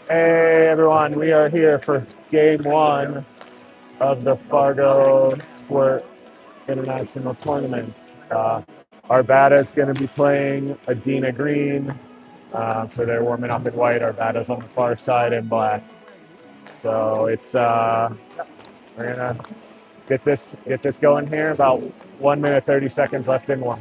Hey everyone, we are here for game one of the Fargo Squirt International Tournament. Arvada is going to be playing Edina green, so they're warming up in white. Arvada's on the far side in black. So it's we're gonna get this going here. About 1 minute 30 seconds left in one.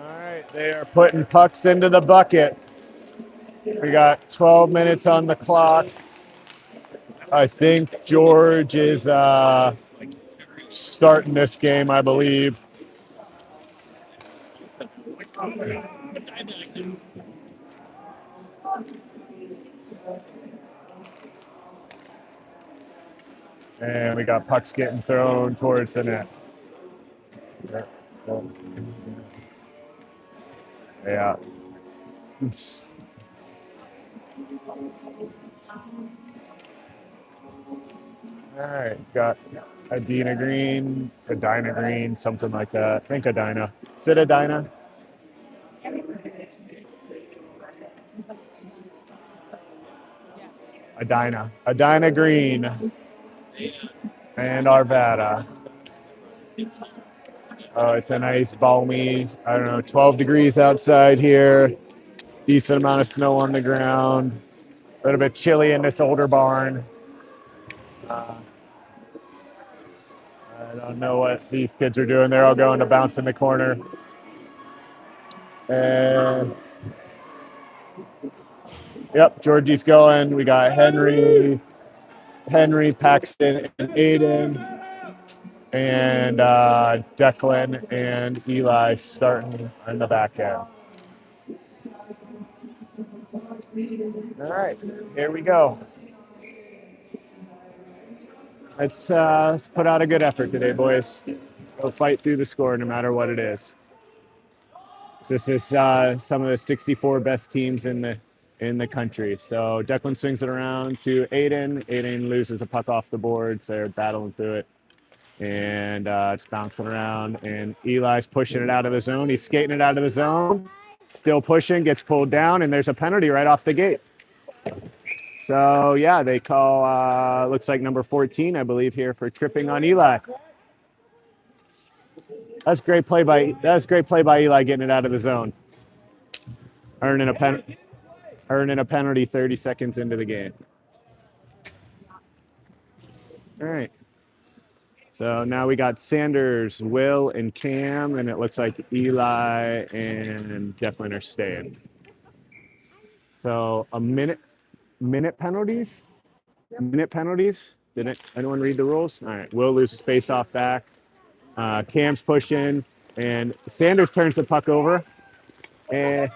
All right, they are putting pucks into the bucket. We got 12 minutes on the clock. I think George is starting this game, I believe. And we got pucks getting thrown towards the net. Yeah. All right, got Edina green, something like that. I think Edina. Is it Edina? Edina green and Arvada. Oh, it's a nice balmy, I don't know, 12 degrees outside here. Decent amount of snow on the ground. A little bit chilly in this older barn. I don't know what these kids are doing. They're all going to bounce in the corner. And yep, Georgie's going. We got Henry, Paxton, and Aiden, and Declan and Eli starting in the back end. All right, here we go. Let's put out a good effort today, boys. We'll fight through the score no matter what it is. So this is some of the 64 best teams in the country. So Declan swings it around to Aiden. Aiden loses a puck off the board, so they're battling through it. And just bouncing around. And Eli's pushing it out of the zone. He's skating it out of the zone. Still pushing, gets pulled down, and there's a penalty right off the gate. So, yeah, they call, looks like number 14, I believe, here for tripping on Eli. That's great play by Eli getting it out of the zone. Earning a penalty 30 seconds into the game. All right. So now we got Sanders, Will, and Cam, and it looks like Eli and Declan are staying. So a minute penalties? Minute penalties? Didn't anyone read the rules? All right. Will loses face-off back. Cam's pushing, and Sanders turns the puck over. And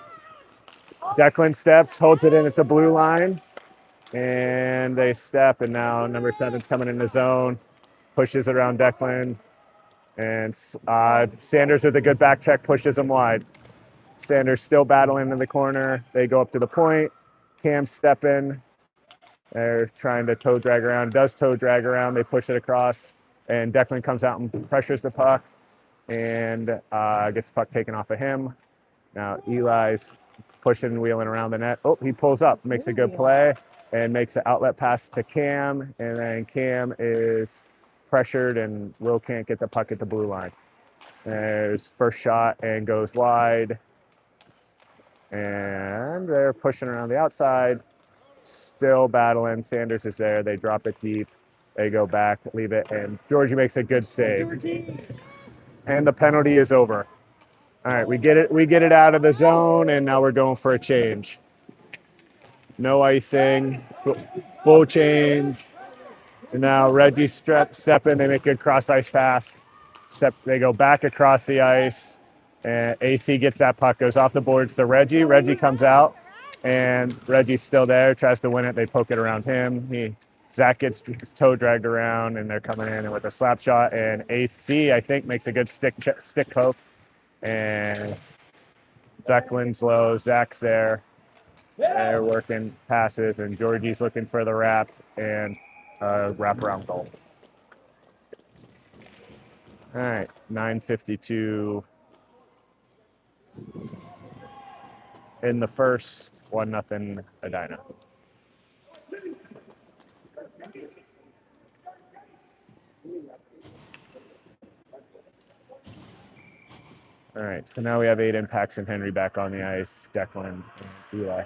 Declan steps, holds it in at the blue line. And they step, and now number 7's coming in the zone. pushes it around Declan, and Sanders with a good back check pushes him wide. Sanders still battling in the corner. They go up to the point. Cam stepping. They're trying to toe drag around. Does toe drag around. They push it across, and Declan comes out and pressures the puck, and gets the puck taken off of him. Now Eli's pushing, wheeling around the net. Oh, he pulls up, makes a good play, and makes an outlet pass to Cam, and then Cam is pressured, and Will can't get the puck at the blue line. There's first shot and goes wide, and they're pushing around the outside, still battling. Sanders is there. They drop it deep. They go back, leave it, and Georgie makes a good save. And the penalty is over. All right, we get it out of the zone, and now we're going for a change. No icing, full change. And now Reggie step in. They make a good cross ice pass. They go back across the ice, and AC gets that puck, goes off the boards to Reggie. Reggie comes out, and Reggie's still there, tries to win it. They poke it around him. Zach gets toe dragged around, and they're coming in with a slap shot. And AC, I think, makes a good stick poke. And Declan's low, Zach's there. They're working passes, and Georgie's looking for the wrap and wraparound goal. All right, 9:52 in the first, 1-0 Edina. All right, so now we have Aiden, Pax, and Henry back on the ice. Declan and Eli.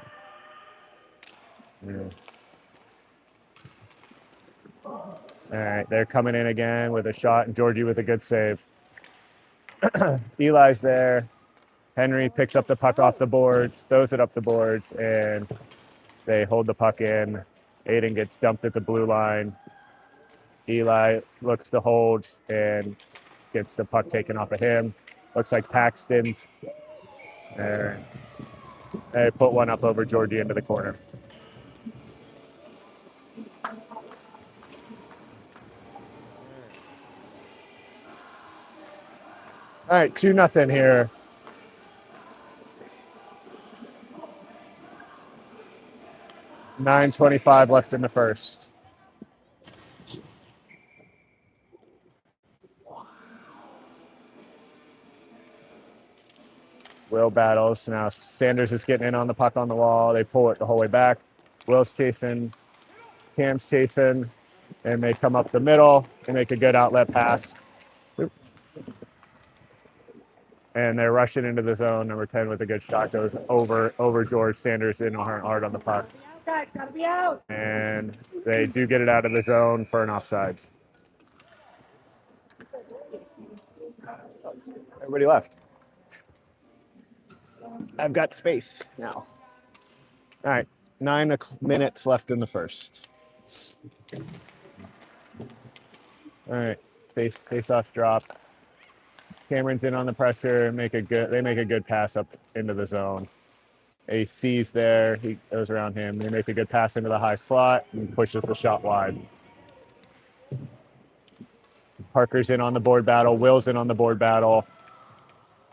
All right, they're coming in again with a shot, and Georgie with a good save. Eli's there. Henry picks up the puck off the boards, throws it up the boards, and they hold the puck in. Aiden gets dumped at the blue line. Eli looks to hold and gets the puck taken off of him. Looks like Paxton's. They put one up over Georgie into the corner. All right, 2-0 here. $9:25 left in the first. Will battles. Now Sanders is getting in on the puck on the wall. They pull it the whole way back. Will's chasing. Cam's chasing. And they come up the middle and make a good outlet pass. And they're rushing into the zone. Number 10 with a good shot goes over George. Sanders in hard on the puck. Guys, gotta be out. And they do get it out of the zone for an offsides. Everybody left. I've got space now. All right, 9 minutes left in the first. All right, face-off drop. Cameron's in on the pressure. They make a good pass up into the zone. AC's there. He goes around him. They make a good pass into the high slot and pushes the shot wide. Parker's in on the board battle. Will's in on the board battle.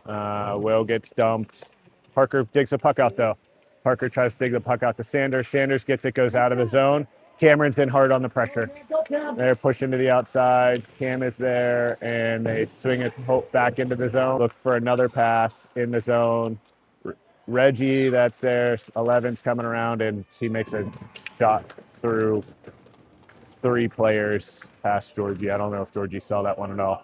Will gets dumped. Parker digs the puck out, though. Parker tries to dig the puck out to Sanders. Sanders gets it, goes out of the zone. Cameron's in hard on the pressure. They're pushing to the outside. Cam is there, and they swing it back into the zone. Look for another pass in the zone. Reggie, that's there. 11's coming around, and he makes a shot through 3 players past Georgie. I don't know if Georgie saw that one at all.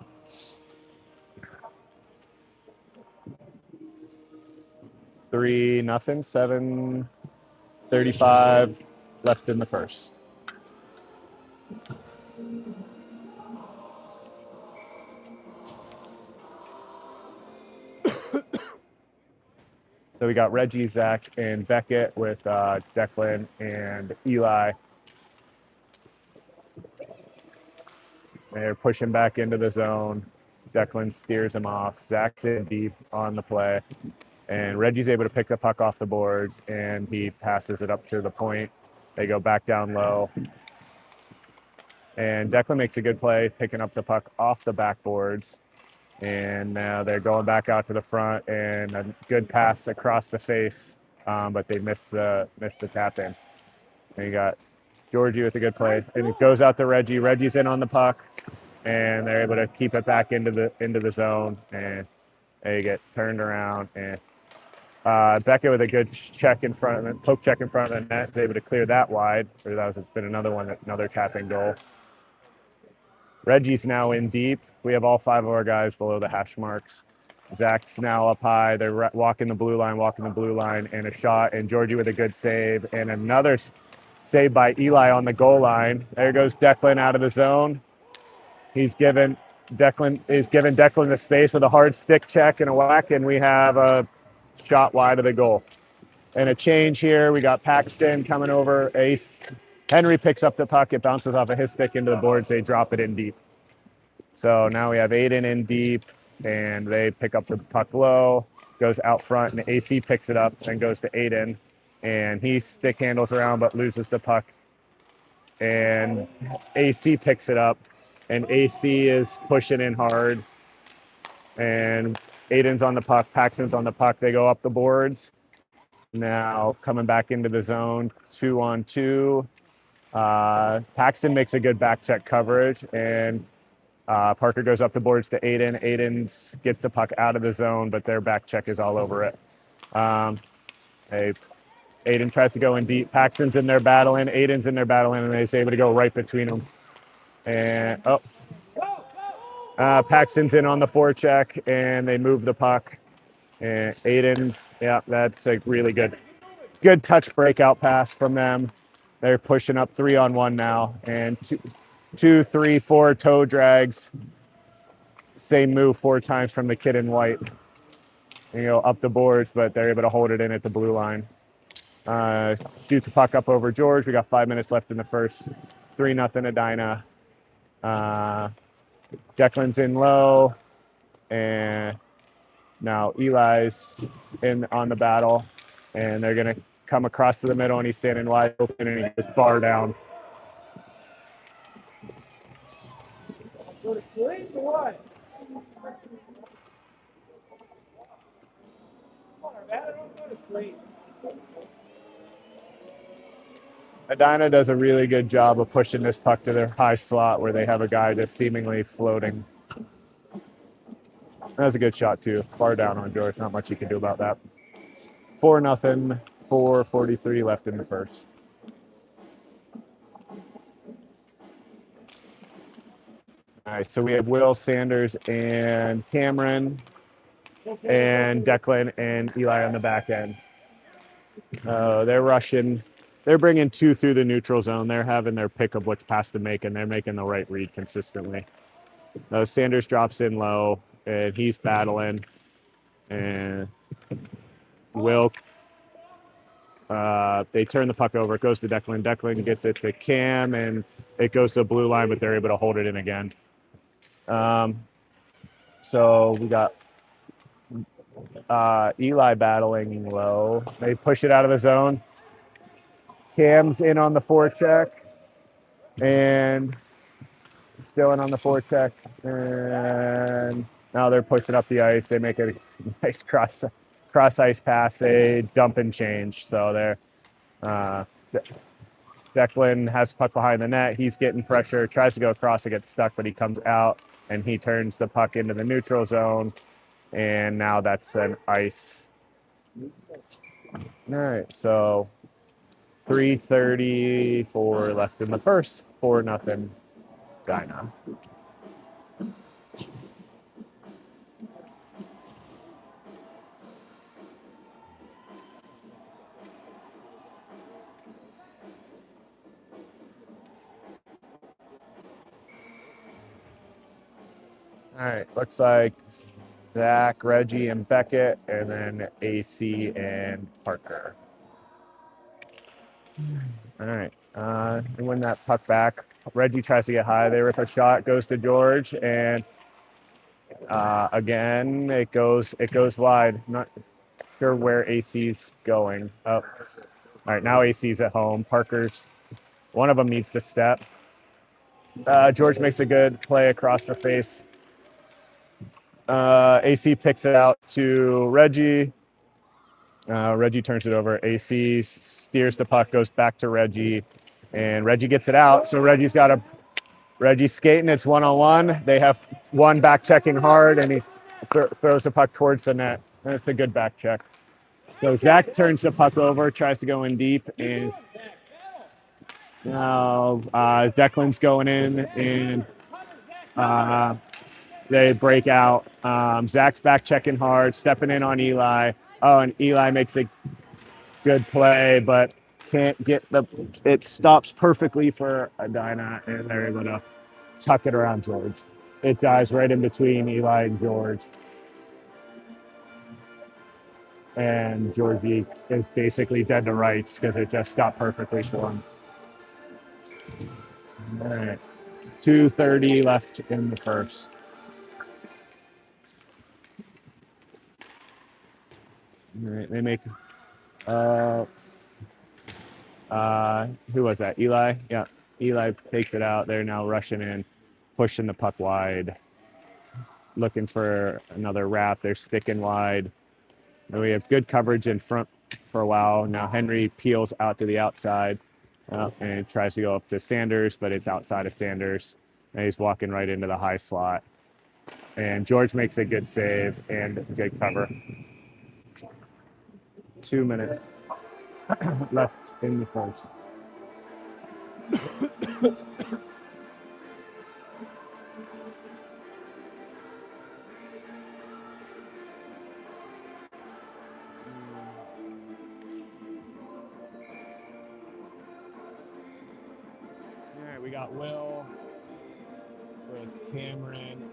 Three, nothing, 7:35 left in the first. So we got Reggie, Zach, and Beckett with Declan and Eli. They're pushing back into the zone. Declan steers him off. Zach's in deep on the play. And Reggie's able to pick the puck off the boards, and he passes it up to the point. They go back down low. And Declan makes a good play, picking up the puck off the backboards. And now they're going back out to the front, and a good pass across the face, but they missed the tap in. And you got Georgie with a good play, and it goes out to Reggie. Reggie's in on the puck, and they're able to keep it back into the zone, and they get turned around. And Beckett with a good check in front of the poke check in front of the net, is able to clear that wide. Or that was been another tapping goal. Reggie's now in deep. We have all 5 of our guys below the hash marks. Zach's now up high. They're walking the blue line, and a shot. And Georgie with a good save, and another save by Eli on the goal line. There goes Declan out of the zone. Declan the space with a hard stick check and a whack, and we have a shot wide of the goal. And a change here. We got Paxton coming over. Ace. Henry picks up the puck. It bounces off of his stick into the boards. They drop it in deep. So now we have Aiden in deep, and they pick up the puck low, goes out front, and AC picks it up and goes to Aiden. And he stick handles around but loses the puck. And AC picks it up, and AC is pushing in hard. And Aiden's on the puck. Paxton's on the puck. They go up the boards. Now coming back into the zone, 2-on-2. Paxton makes a good back check coverage, and Parker goes up the boards to Aiden. Aiden gets the puck out of the zone, but their back check is all over it. Aiden tries to go in deep. Paxton's in there battling. Aiden's in there battling, and he's able to go right between them. And Paxton's in on the forecheck, and they move the puck. And Aiden's, that's a really good touch breakout pass from them. They're pushing up 3-on-1 now, and 2, 3, 4 toe drags. Same move 4 times from the kid in white. Up the boards, but they're able to hold it in at the blue line. Shoot the puck up over George. We got 5 minutes left in the first. 3-0 Edina. Declan's in low, and now Eli's in on the battle, and they're gonna come across to the middle, and he's standing wide open, and he just bar down. Edina does a really good job of pushing this puck to their high slot where they have a guy just seemingly floating. That was a good shot too. Bar down on George. Not much you can do about that. 4-0. 4:43 left in the first. All right, so we have Will, Sanders, and Cameron, and Declan and Eli on the back end. They're rushing. They're bringing 2 through the neutral zone. They're having their pick of which pass to make, and they're making the right read consistently. Sanders drops in low, and he's battling. And Will, they turn the puck over. It goes to Declan. Declan gets it to Cam, and it goes to the blue line, but they're able to hold it in again. So we got Eli battling low. They push it out of the zone. Cam's in on the forecheck, and still in on the forecheck, and now they're pushing up the ice. They make a nice cross ice pass. They dump and change. So they're Declan has puck behind the net. He's getting pressure, tries to go across, it gets stuck, but he comes out, and he turns the puck into the neutral zone, and now that's an ice. All right, so 3:34 left in the first. 4-0 Edina. All right, looks like Zach, Reggie, and Beckett, and then AC and Parker. All right, they win that puck back. Reggie tries to get high. They rip a shot, goes to George, and again it goes wide. Not sure where AC's going. Oh, all right, now AC's at home. Parker's one of them needs to step. George makes a good play across the face. AC picks it out to Reggie. Reggie turns it over. AC steers the puck, goes back to Reggie, and Reggie gets it out. So Reggie's skating. It's 1-on-1. They have one back checking hard, and he throws the puck towards the net. And it's a good back check. So Zach turns the puck over, tries to go in deep, and now Declan's going in, and they break out. Zach's back checking hard, stepping in on Eli. Oh, and Eli makes a good play, but can't get it stops perfectly for Edina, and they're able to tuck it around George. It dives right in between Eli and George. And Georgie is basically dead to rights because it just stopped perfectly for him. All right. 2:30 left in the first. All right, they make who was that? Eli? Yeah. Eli takes it out. They're now rushing in, pushing the puck wide, looking for another wrap. They're sticking wide. And we have good coverage in front for a while. Now Henry peels out to the outside and tries to go up to Sanders, but it's outside of Sanders. And he's walking right into the high slot. And George makes a good save and a good cover. 2 minutes left in the first. All right, we got Will with Cameron.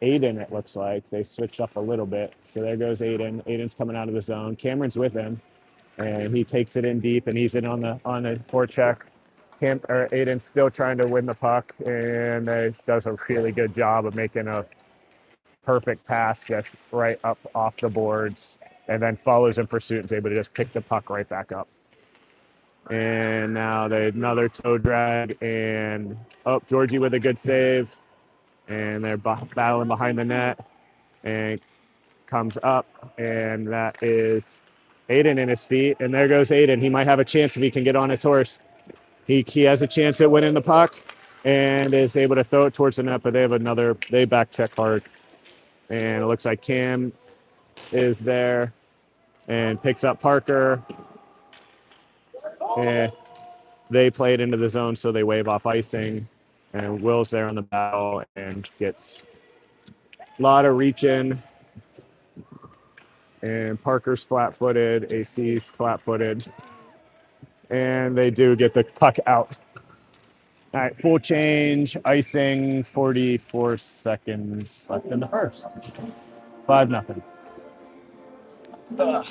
Aiden, it looks like. They switched up a little bit. So there goes Aiden. Aiden's coming out of the zone. Cameron's with him, and he takes it in deep, and he's in on the forecheck. Aiden's still trying to win the puck, and does a really good job of making a perfect pass just right up off the boards, and then follows in pursuit and is able to just pick the puck right back up. And now another toe drag, and Georgie with a good save. And they're battling behind the net, and comes up, and that is Aiden in his feet, and there goes Aiden. He might have a chance if he can get on his horse. He has a chance at winning the puck, and is able to throw it towards the net, but they back check hard, and it looks like Cam is there, and picks up Parker, and they play it into the zone, so they wave off icing. And Will's there on the bow and gets a lot of reaching. And Parker's flat-footed, AC's flat-footed. And they do get the puck out. All right, full change, icing, 44 seconds left in the first. 5-0. All right,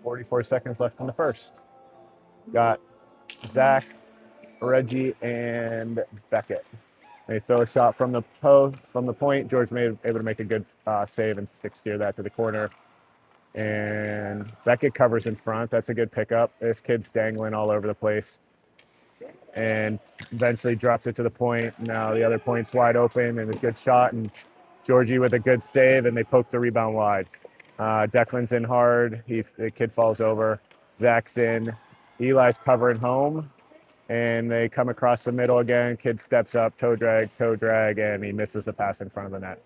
44 seconds left in the first. Got Zach, Reggie, and Beckett. They throw a shot from the point. George able to make a good save and stick steer that to the corner. And Beckett covers in front. That's a good pickup. This kid's dangling all over the place. And eventually drops it to the point. Now the other point's wide open and a good shot. And Georgie with a good save, and they poke the rebound wide. Declan's in hard. The kid falls over. Zach's in. Eli's covering home. And they come across the middle again. Kid steps up, toe drag, and he misses the pass in front of the net.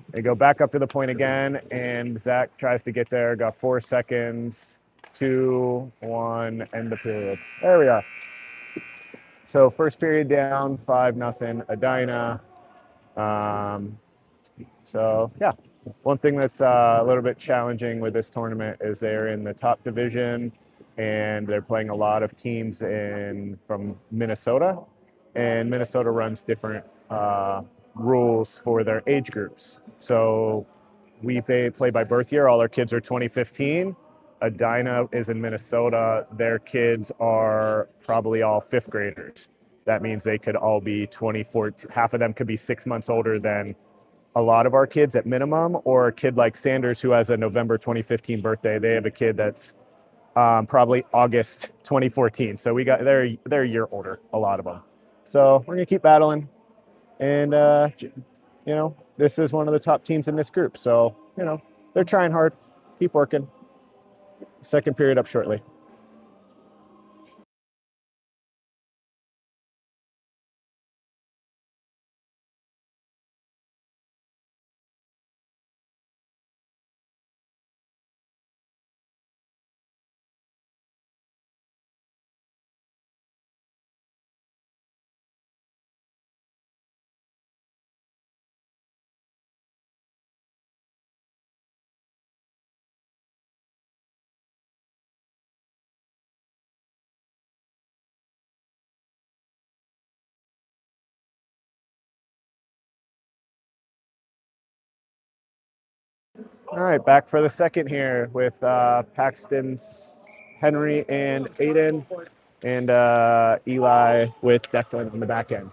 They go back up to the point again, and Zach tries to get there. Got 4 seconds. 2, 1, end the period. There we are. So first period down, 5-0, Edina. So yeah, one thing that's a little bit challenging with this tournament is they're in the top division, and they're playing a lot of teams from Minnesota, and Minnesota runs different rules for their age groups. So we play by birth year. All our kids are 2015. Edina is in Minnesota. Their kids are probably all fifth graders. That means they could all be 24. Half of them could be 6 months older than a lot of our kids at minimum, or a kid like Sanders who has a November 2015 birthday. They have a kid that's probably August 2014. So they're a year older, a lot of them. So we're gonna keep battling, and this is one of the top teams in this group. So they're trying hard. Keep working. Second period up shortly. All right, back for the second here with Paxton's Henry and Aiden, and Eli with Declan on the back end.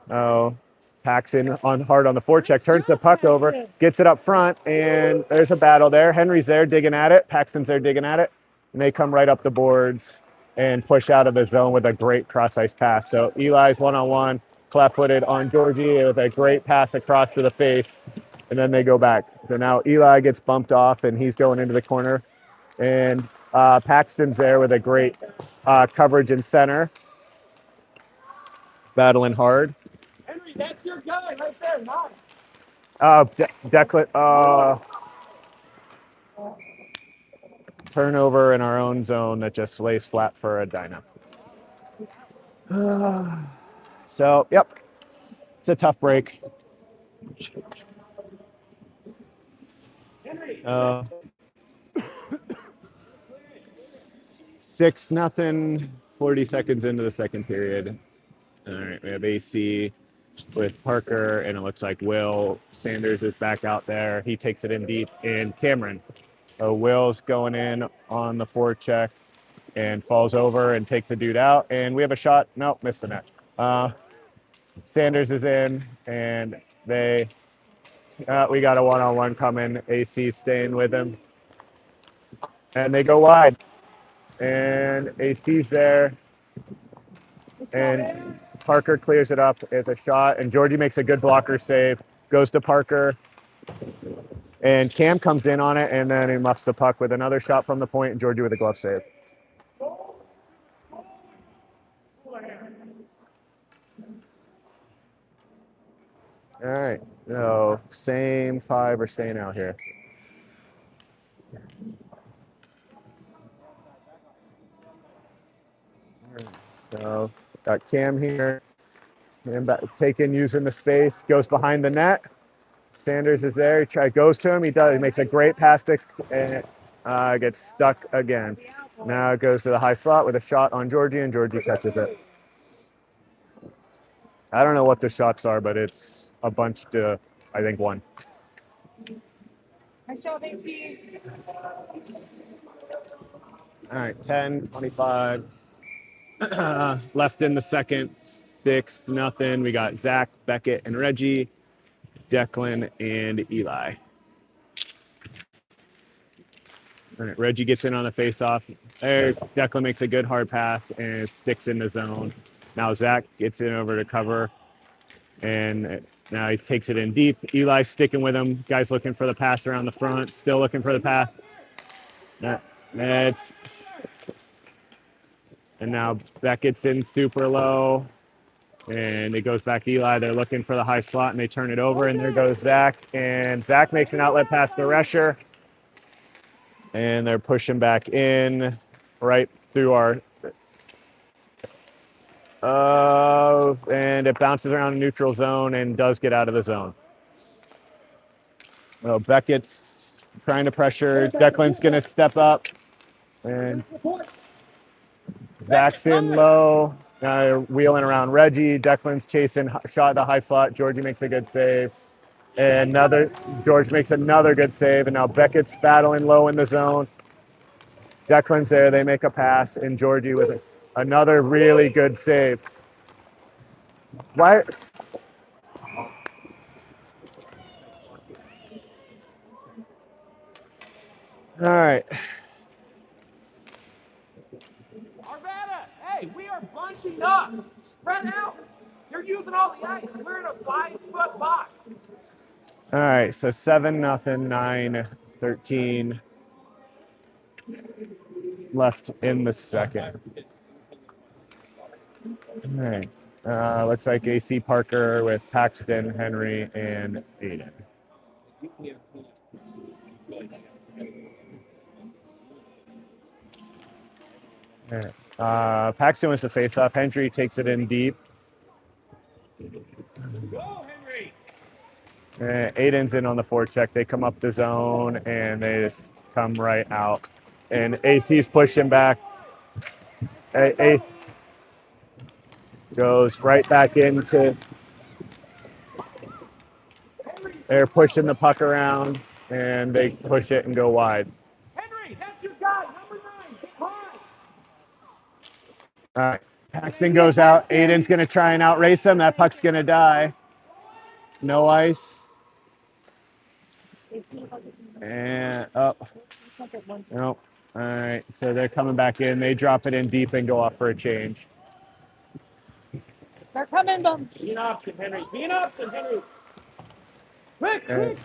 Oh, Paxton on hard on the forecheck, turns the puck over, gets it up front, and there's a battle there. Henry's there digging at it. Paxton's there digging at it, and they come right up the boards and push out of the zone with a great cross-ice pass. So Eli's one-on-one, flat-footed on Georgie with a great pass across to the face, and then they go back. So now Eli gets bumped off, and he's going into the corner, and Paxton's there with a great coverage in center, battling hard. Henry, that's your guy right there, not. Declan. Turnover in our own zone that just lays flat for Edina. So, yep, it's a tough break. 6-0, 40 seconds into the second period. All right, we have AC with Parker, and it looks like Will Sanders is back out there. He takes it in deep, and Cameron. Will's going in on the forecheck and falls over and takes a dude out, and we have a shot. Nope, missed the net. Sanders is in, and we got a one-on-one coming. AC staying with him, and they go wide, and AC's there, and Parker clears it up with a shot, and Georgie makes a good blocker save, goes to Parker, and Cam comes in on it, and then he muffs the puck with another shot from the point, and Georgie with a glove save. All right, so same five are staying out here. So got Cam here, and using the space, goes behind the net. Sanders is there. He goes to him. He makes a great pass and gets stuck again. Now it goes to the high slot with a shot on Georgie, and Georgie catches it. I don't know what the shots are, but it's a bunch to, I think, one. Nice shot, AC. All right, 10:25 left in the second. 6-0. We got Zach, Beckett, and Reggie, Declan, and Eli. All right, Reggie gets in on the face-off. There, Declan makes a good hard pass, and it sticks in the zone. Now Zach gets in over to cover, and now he takes it in deep. Eli's sticking with him. Guy's looking for the pass around the front, still looking for the pass. And now Beckett's in super low, and it goes back to Eli. They're looking for the high slot, and they turn it over, and there goes Zach. And Zach makes an outlet pass to Rescher, and they're pushing back in right through our and it bounces around the neutral zone and does get out of the zone. Well, Beckett's trying to pressure. Declan's going to step up, and Zach's in low. Now they're wheeling around Reggie. Declan's chasing, shot the high slot. Georgie makes a good save. And George makes another good save, and now Beckett's battling low in the zone. Declan's there. They make a pass, and Georgie with another really good save. Why? All right. Arvada, hey, we are bunching up. Spread out. You're using all the ice. We're in a 5-foot box. All right. So 7-0, 9-13 left in the second. All right. Looks like AC Parker with Paxton, Henry, and Aiden. All right. Paxton wins the face-off. Henry takes it in deep. Go, Henry. Aiden's in on the forecheck. They come up the zone, and they just come right out. And AC's pushing back. A goes right back into. They're pushing the puck around, and they push it and go wide. Henry, that's your guy. Number 9. Get high. All right. Paxton goes out. Aiden's going to try and outrace him. That puck's going to die. No ice. And up. Nope. All right. So they're coming back in. They drop it in deep and go off for a change. They're coming, Bum. Be an option, Henry. Be an option, Henry. Quick, quick.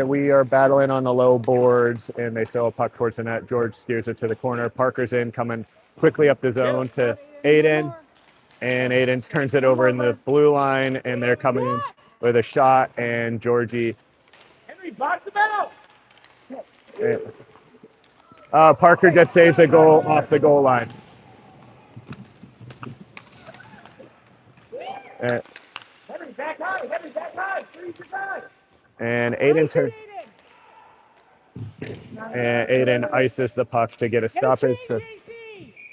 We are battling on the low boards, and they throw a puck towards the net. George steers it to the corner. Parker's in, coming quickly up the zone to Aiden, and Aiden turns it over in the blue line, and they're coming in with a shot, and Georgie. Henry, box him out. Parker just saves a goal off the goal line. Henry, back high. Henry, back high. Freeze your guy. And Aiden ices the puck to get a stoppage.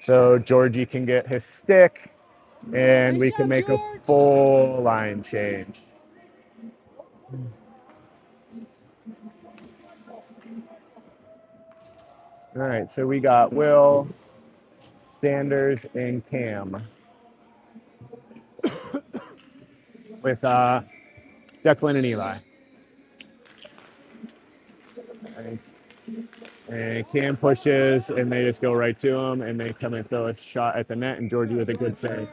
So Georgie can get his stick, and we can make a full line change. All right, so we got Will, Sanders, and Cam with Declan and Eli. And Cam pushes, and they just go right to him, and they come and throw a shot at the net, and Georgie with a good save. Hey,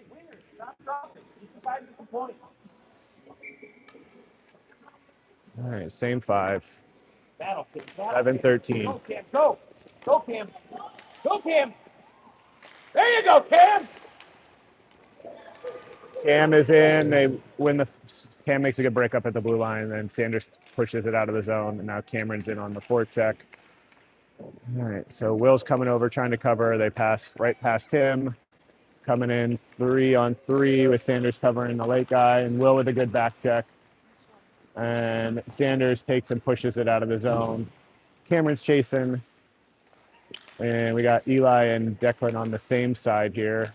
Winger, stop dropping. You can find the point. All right, same 5. Battle, Cam. Battle, 7-13. Go, Cam. Go. Go, Cam. Go, Cam. There you go, Cam. Cam is in. They win the. Cam makes a good break up at the blue line, and then Sanders pushes it out of the zone, and now Cameron's in on the forecheck. All right, so Will's coming over trying to cover. They pass right past him, coming in 3-on-3 with Sanders covering the late guy, and Will with a good back check. And Sanders takes and pushes it out of the zone. Cameron's chasing, and we got Eli and Declan on the same side here.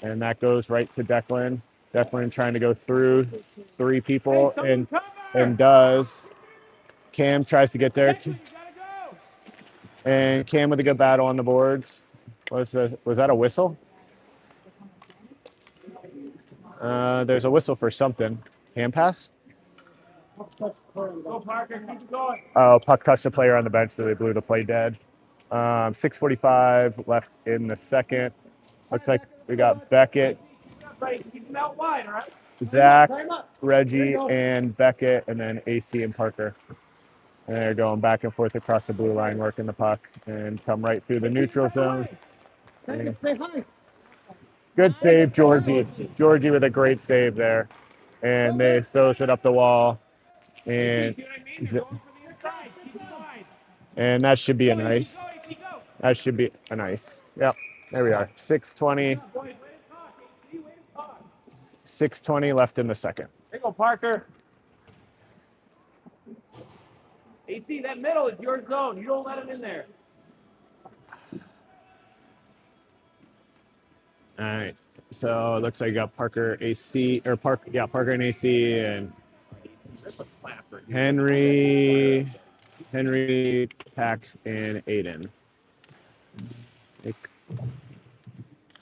And that goes right to Declan. Declan trying to go through 3 people, and does. Cam tries to get there. And Cam with a good battle on the boards. Was that a whistle? There's a whistle for something. Hand pass? Go, Parker. Keep going. Oh, puck touched the player on the bench, so they blew the play dead. 6:45 left in the second. Looks like we got Beckett, Keep him out wide, all right? Zach, Reggie, and Beckett, and then AC and Parker. And they're going back and forth across the blue line, working the puck, and come right through the neutral zone. And good save, Georgie. Georgie with a great save there. And they throws it up the wall. And that should be a nice. That should be a nice. Yep, there we are. 6:20. 6:20 left in the second. There you go, Parker. AC, that middle is your zone. You don't let him in there. All right. So it looks like you got Parker AC or Parker and AC and Henry, Pax, and Aiden.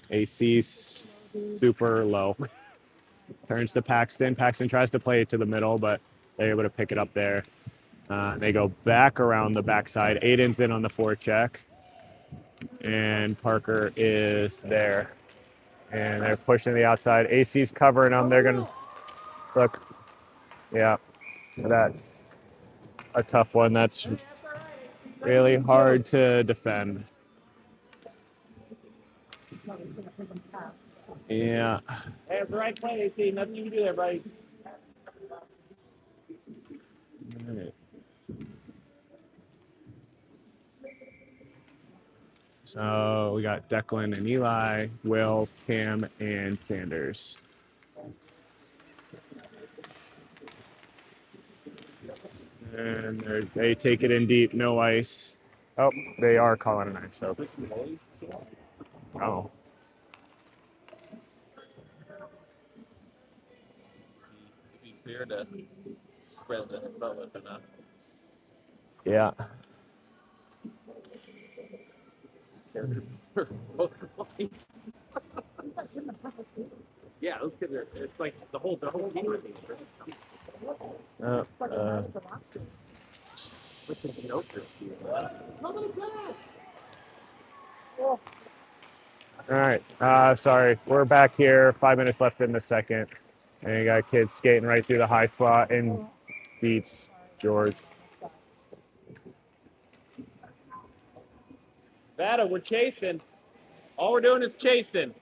AC super low. Turns to Paxton. Paxton tries to play it to the middle, but they're able to pick it up there. They go back around the backside. Aiden's in on the forecheck. And Parker is there. And they're pushing the outside. AC's covering them. They're going to look. Yeah, that's a tough one. That's really hard to defend. Yeah. Hey, it's the right play, AC. Nothing you can do there, buddy. So we got Declan and Eli, Will, Cam, and Sanders. And they take it in deep, no ice. Oh, they are calling an ice. So. Oh. It'd be fair to spread the boat or not. Yeah. Both points. Yeah, those kids are. It's like the whole team would be. All right. Sorry. We're back here. 5 minutes left in the second. And you got kids skating right through the high slot and beats George. Vada, we're chasing. All we're doing is chasing.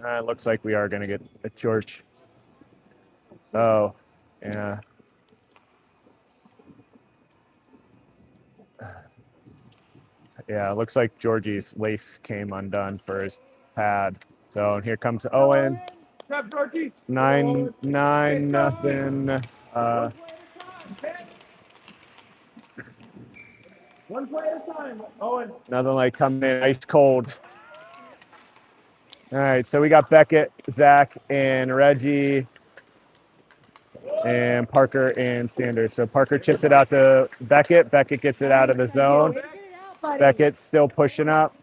It looks like we are going to get a George. Oh, yeah. Yeah, it looks like Georgie's lace came undone for his pad. So here comes Owen. Grab Georgie. 9-9 nothing. One play at a time. Owen. Nothing like coming in ice cold. All right, so we got Beckett, Zach, and Reggie, and Parker and Sanders. So Parker chips it out to Beckett. Beckett gets it out of the zone. Beckett's still pushing up.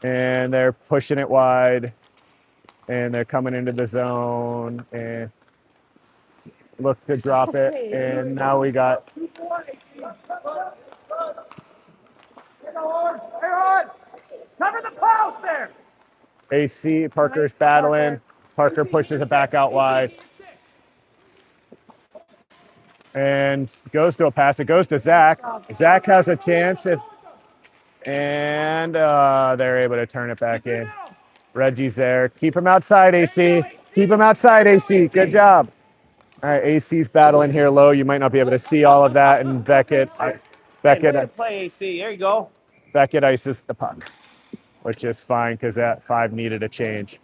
And they're pushing it wide. And they're coming into the zone. And look to drop it. And now we got... Cover the post there. AC, Parker's battling. Parker pushes it back out wide. And goes to a pass. It goes to Zach. Zach has a chance. And they're able to turn it back in. Reggie's there. Keep him outside, AC. Keep him outside, AC. Good job. All right, AC's battling here low. You might not be able to see all of that. And Beckett Play AC. There you go. Beckett ices the puck, which is fine because that 5 needed a change.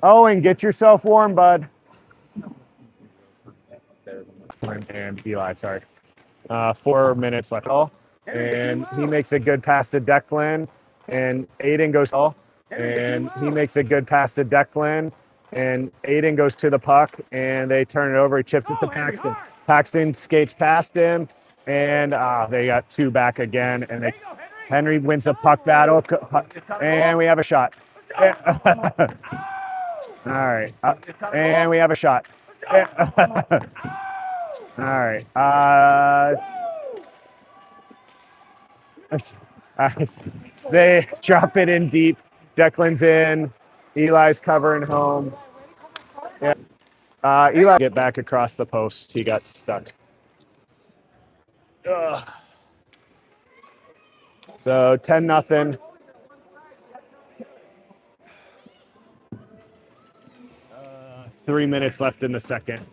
Owen, get yourself warm, bud. And Eli, sorry. 4 minutes left. And he makes a good pass to Declan. And Aiden goes and he makes a good pass to Declan. And Aiden goes to the puck. And they turn it over. He chips it to Paxton. Paxton skates past him. And they got 2 back again. And Henry wins a puck battle. And we have a shot. All right. And we have a shot. All right. They drop it in deep. Declan's in. Eli's covering home. Yeah. Eli get back across the post. He got stuck. Ugh. So 10-0. 3 minutes left in the second.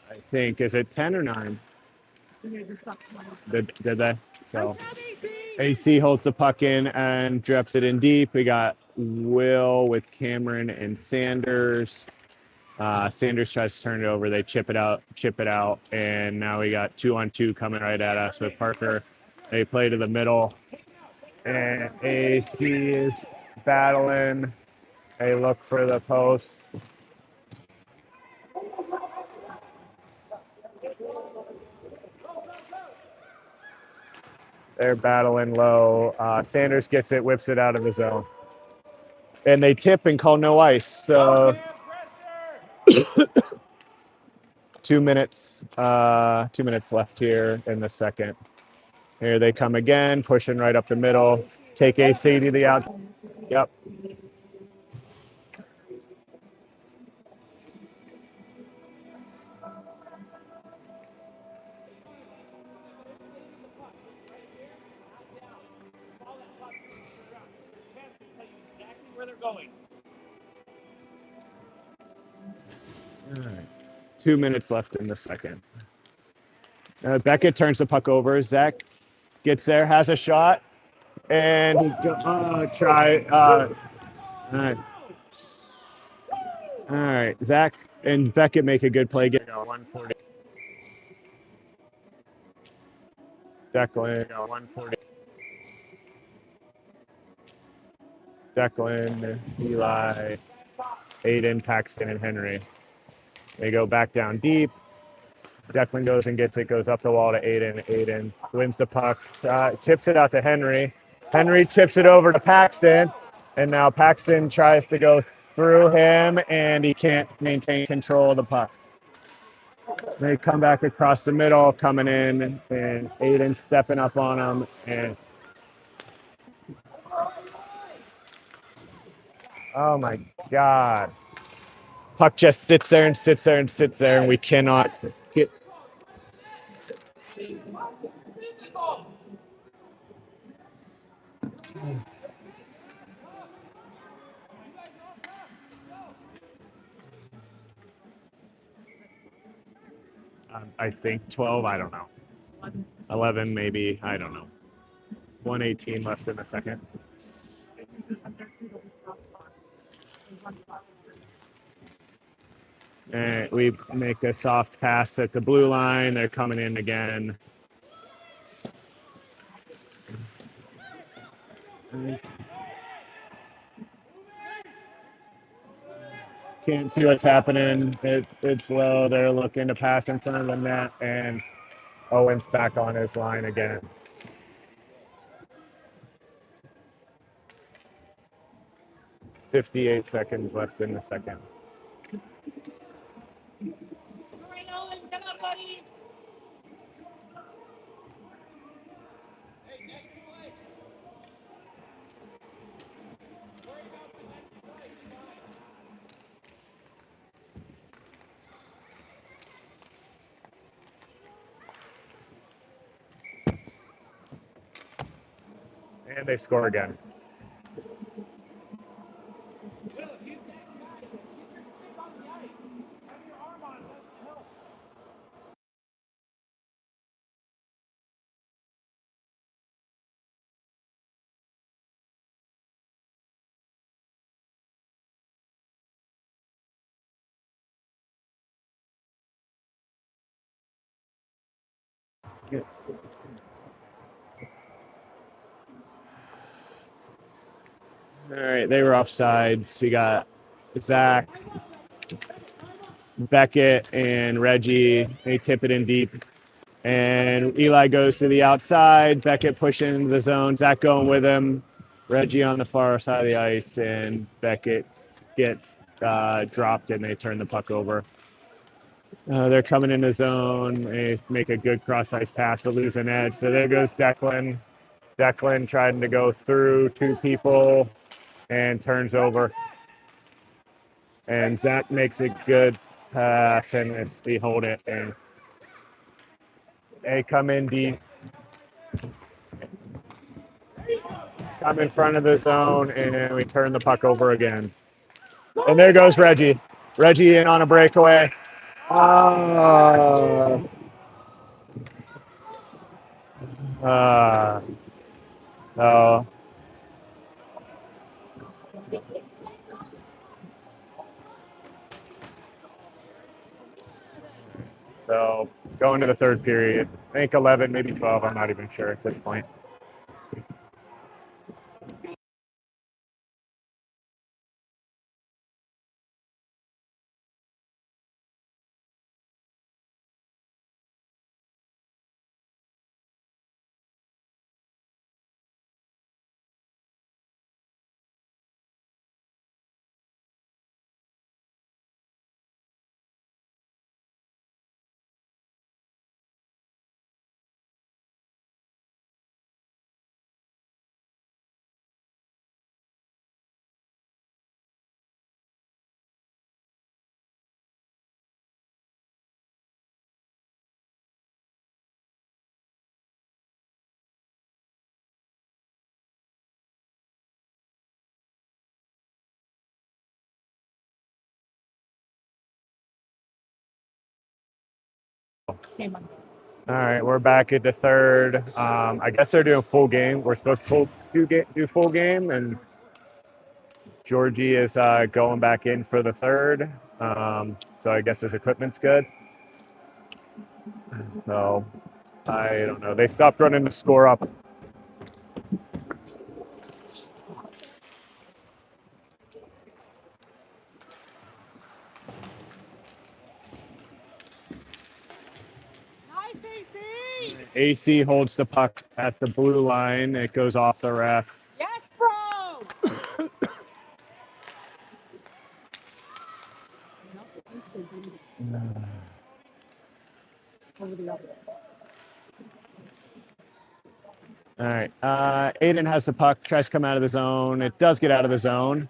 I think, is it 10 or 9? Did they? So AC holds the puck in and drops it in deep. We got Will with Cameron and Sanders. Sanders tries to turn it over. They chip it out, and now we got 2-on-2 coming right at us with Parker. They play to the middle, and AC is battling. They look for the post. They're battling low. Sanders gets it, whips it out of the zone. And they tip and call no ice. So 2 minutes, 2 minutes left here in the second. Here they come again, pushing right up the middle. Take AC to the out. Yep. Where they're going. All right. 2 minutes left in the second. Beckett turns the puck over. Zach gets there, has a shot, and he try. All right. All right. Zach and Beckett make a good play. Get 140. Declan, 140. Declan, Eli, Aiden, Paxton, and Henry. They go back down deep. Declan goes and gets it, goes up the wall to Aiden. Aiden wins the puck, tips it out to Henry. Henry tips it over to Paxton, and now Paxton tries to go through him, and he can't maintain control of the puck. They come back across the middle, coming in, and Aiden stepping up on him, and oh my God. Puck just sits there, and we cannot get. I think 12, I don't know. 11, maybe, I don't know. 1:18 left in the second. And we make a soft pass at the blue line. They're coming in again. Can't see what's happening. It's low. They're looking to pass in front of the net, and Owen's back on his line again. .58 seconds left in the second. And they score again. Good. All right, they were offsides. We got Zach, Beckett, and Reggie. They tip it in deep. And Eli goes to the outside. Beckett pushing into the zone. Zach going with him. Reggie on the far side of the ice. And Beckett gets dropped, and they turn the puck over. They're coming in the zone. They make a good cross-ice pass to lose an edge. So there goes Declan. Declan trying to go through two people and turns over. And Zach makes a good pass, and they hold it. And they come in deep. Come in front of the zone, and we turn the puck over again. And there goes Reggie. Reggie in on a breakaway. Uh, so, so going to the third period. I think 11, maybe 12. I'm not even sure at this point. All right, we're back at the third. I guess they're doing full game. We're supposed to do full game, and Georgie is going back in for the third. So I guess his equipment's good. So I don't know. They stopped running the score up. Nice, AC! AC holds the puck at the blue line. It goes off the ref. Yes, bro! All right. Aiden has the puck, tries to come out of the zone. It does get out of the zone.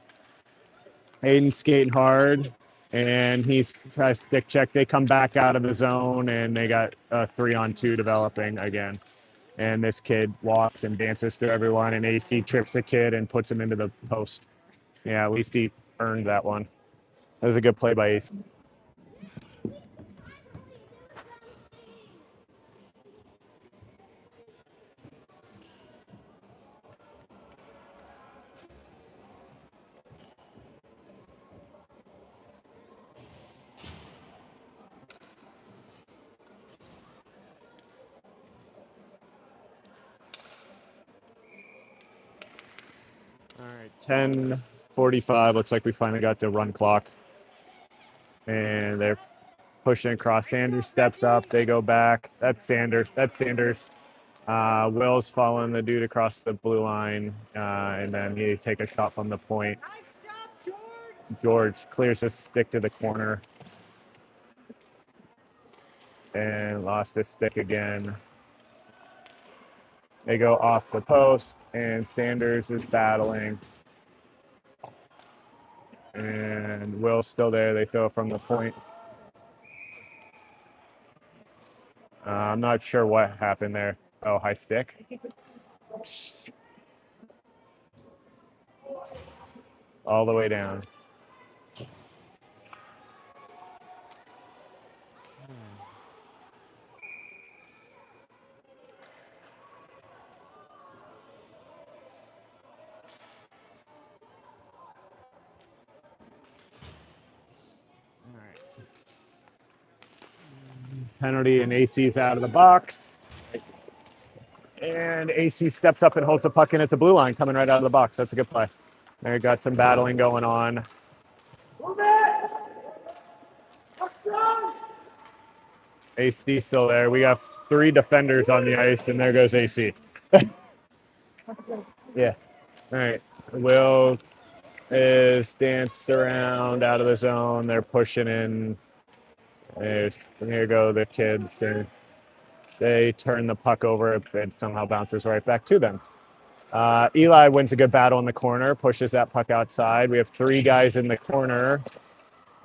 Aiden's skating hard, and he's tries to stick check. They come back out of the zone, and they got a 3-on-2 developing again. And this kid walks and dances through everyone, and AC trips the kid and puts him into the post. Yeah, at least he earned that one. That was a good play by AC. All right, 10:45. Looks like we finally got to run clock. And they're pushing across. Sanders steps up. They go back. That's Sanders. Will's following the dude across the blue line. And then he take a shot from the point. Nice job, George! George clears his stick to the corner. And lost his stick again. They go off the post, and Sanders is battling. And Will's still there. They throw it from the point. I'm not sure what happened there. Oh, high stick. All the way down. Penalty, and AC's out of the box. And AC steps up and holds the puck in at the blue line, coming right out of the box. That's a good play. They got some battling going on. Move it! Let's go! AC still there. We got 3 defenders on the ice, and there goes AC. Yeah. All right. Will is danced around out of the zone. They're pushing in. Here go the kids, and they turn the puck over. It somehow bounces right back to them. Eli wins a good battle in the corner, pushes that puck outside. We have 3 guys in the corner,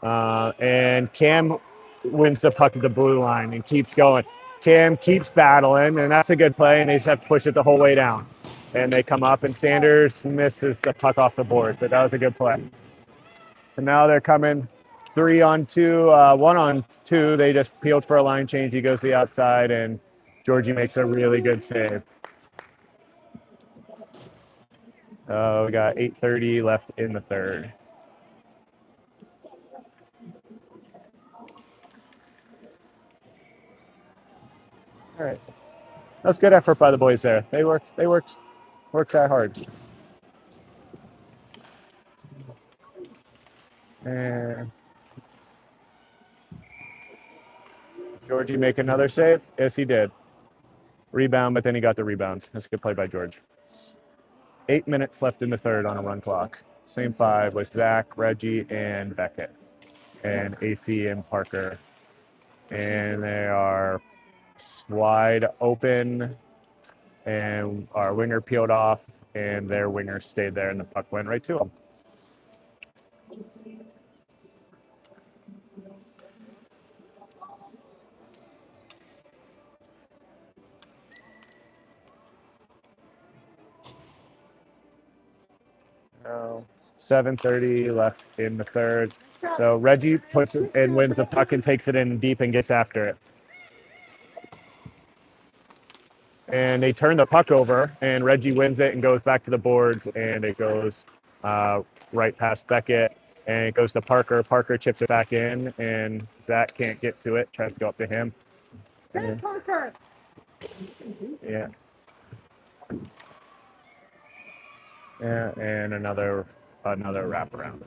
and Cam wins the puck at the blue line and keeps going. Cam keeps battling, and that's a good play, and they just have to push it the whole way down. And they come up, and Sanders misses the puck off the board, but that was a good play. And now they're coming 3-on-2, 1-on-2. They just peeled for a line change. He goes to the outside, and Georgie makes a really good save. We got 8:30 left in the third. All right. That's good effort by the boys there. They worked that hard. And Georgie make another save? Yes, he did. Rebound, but then he got the rebound. That's a good play by George. 8 minutes left in the third on a run clock. Same five with Zach, Reggie, and Beckett, and AC and Parker. And they are wide open, and our winger peeled off, and their winger stayed there, and the puck went right to them. Oh, 7:30 left in the third. So Reggie puts it and wins the puck and takes it in deep and gets after it. And they turn the puck over, and Reggie wins it and goes back to the boards, and it goes right past Beckett, and it goes to Parker. Parker chips it back in, and Zach can't get to it, tries to go up to him. Hey, Parker! Yeah. Yeah, and another wraparound.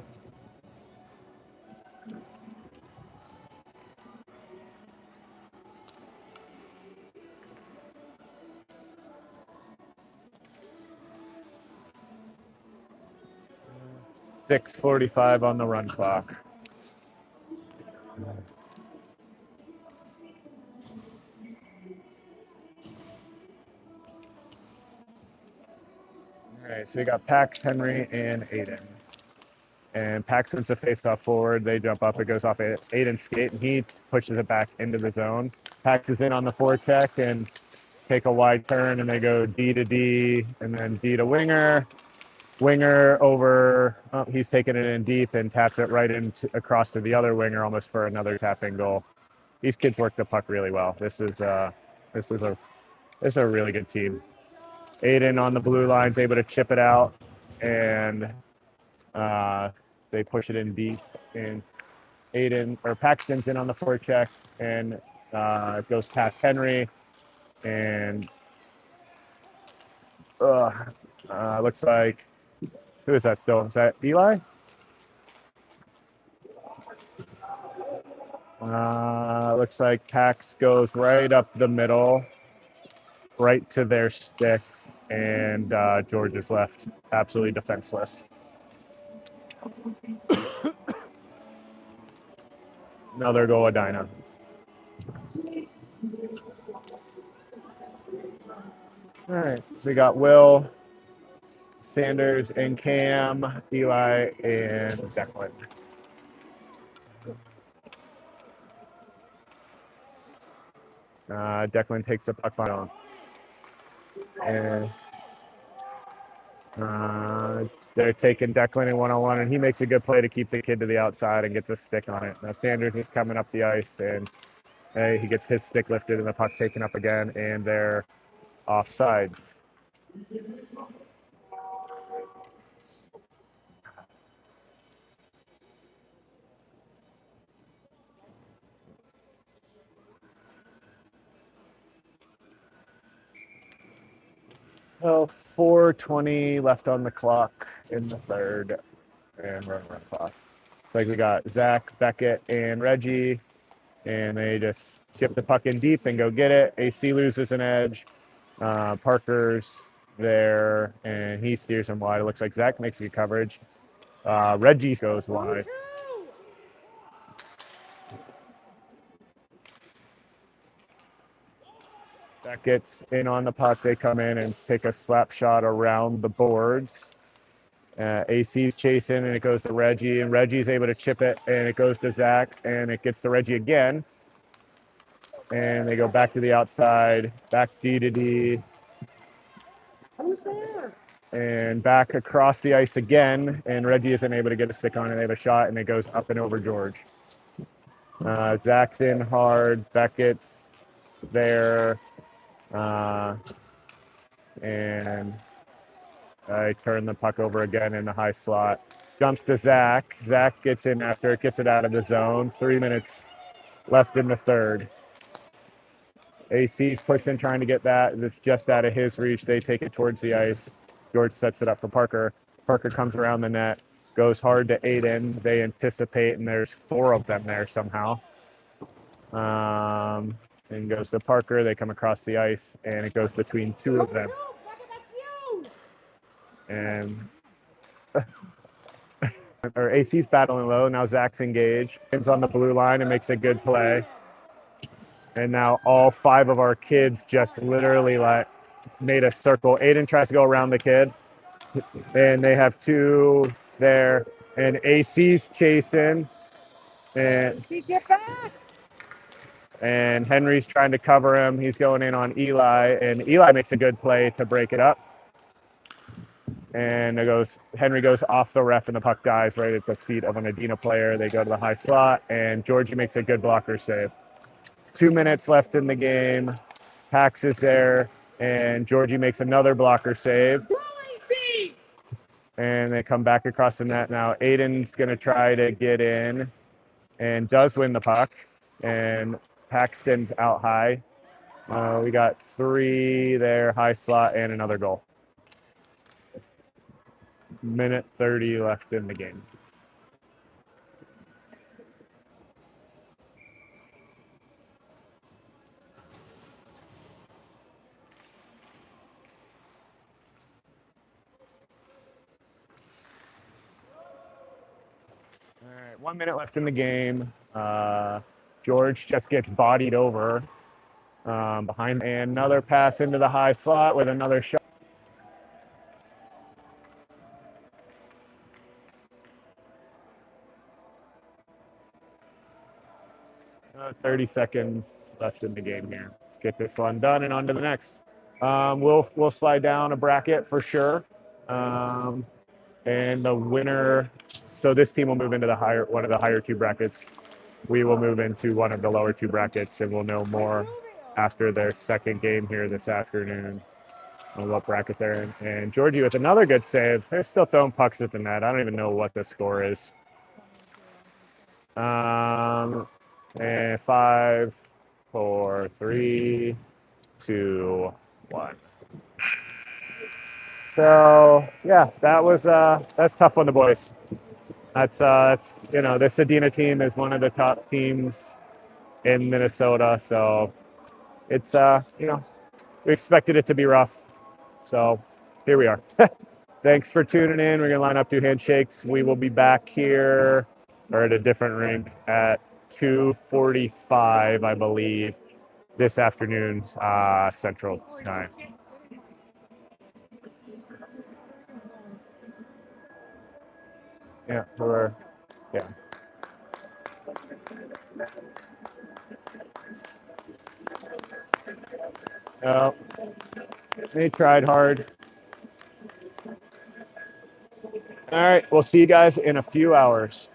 $6:45 on the run clock. All right, so we got Pax, Henry, and Aiden. And Pax wins the face-off forward. They jump up. It goes off Aiden's skate, and he pushes it back into the zone. Pax is in on the forecheck and take a wide turn, and they go D to D, and then D to winger. Winger over. Oh, he's taking it in deep and taps it right across to the other winger, almost for another tap-in goal. These kids work the puck really well. This is a really good team. Aiden on the blue line's able to chip it out, and they push it in deep. And Paxton's in on the forecheck, and it goes past Henry, and looks like, who is that still? Is that Eli? Looks like Pax goes right up the middle, right to their stick, and George is left absolutely defenseless. Another goal, Edina. All right, so we got Will, Sanders, and Cam, Eli, and Declan. Declan takes the puck on. And they're taking Declan in one-on-one, and he makes a good play to keep the kid to the outside and gets a stick on it. Now Sanders is coming up the ice, and he gets his stick lifted and the puck taken up again, and they're offsides. So 4:20 left on the clock in the third, and we're on run clock. Like we got Zach, Beckett, and Reggie, and they just chip the puck in deep and go get it. AC loses an edge. Parker's there, and he steers him wide. It looks like Zach makes good coverage. Reggie goes wide. Beckett's in on the puck. They come in and take a slap shot around the boards. AC's chasing, and it goes to Reggie, and Reggie's able to chip it, and it goes to Zach, and it gets to Reggie again. And they go back to the outside, back D to D. Who's there? And back across the ice again, and Reggie isn't able to get a stick on it. They have a shot, and it goes up and over George. Zach's in hard. Beckett's there. And I turn the puck over again in the high slot. Jumps to Zach. Zach gets in after it, gets it out of the zone. 3 minutes left in the third. AC's pushing, trying to get that. It's just out of his reach. They take it towards the ice. George sets it up for Parker. Parker comes around the net, goes hard to Aiden. They anticipate, and there's 4 of them there somehow. And goes to Parker. They come across the ice, and it goes between 2 of them. And or AC's battling low. Now Zach's engaged. Ends on the blue line and makes a good play. And now all 5 of our kids just literally like made a circle. Aiden tries to go around the kid. And they have 2 there. And AC's chasing. And Get back! And Henry's trying to cover him. He's going in on Eli. And Eli makes a good play to break it up. And Henry goes off the ref, and the puck dies right at the feet of an Edina player. They go to the high slot, and Georgie makes a good blocker save. 2 minutes left in the game. Pax is there, and Georgie makes another blocker save. And they come back across the net now. Aiden's going to try to get in and does win the puck. And Paxton's out high. We got 3 there, high slot, and another goal. Minute 30 left in the game. All right, 1 minute left in the game. George just gets bodied over behind, and another pass into the high slot with another shot. 30 seconds left in the game here. Let's get this one done and on to the next. We'll slide down a bracket for sure. And the winner, so this team will move into one of the higher 2 brackets. We will move into one of the lower 2 brackets, and we'll know more after their second game here this afternoon on what bracket they're in. And Georgie with another good save. They're still throwing pucks at the net. I don't even know what the score is. And 5, 4, 3, 2, 1. So yeah, that's tough on the boys. That's this Edina team is one of the top teams in Minnesota. So it's we expected it to be rough. So here we are. Thanks for tuning in. We're gonna line up 2 handshakes. We will be back here or at a different rink at 2:45, I believe, this afternoon, Central Time. Yeah. No, they tried hard. All right, we'll see you guys in a few hours.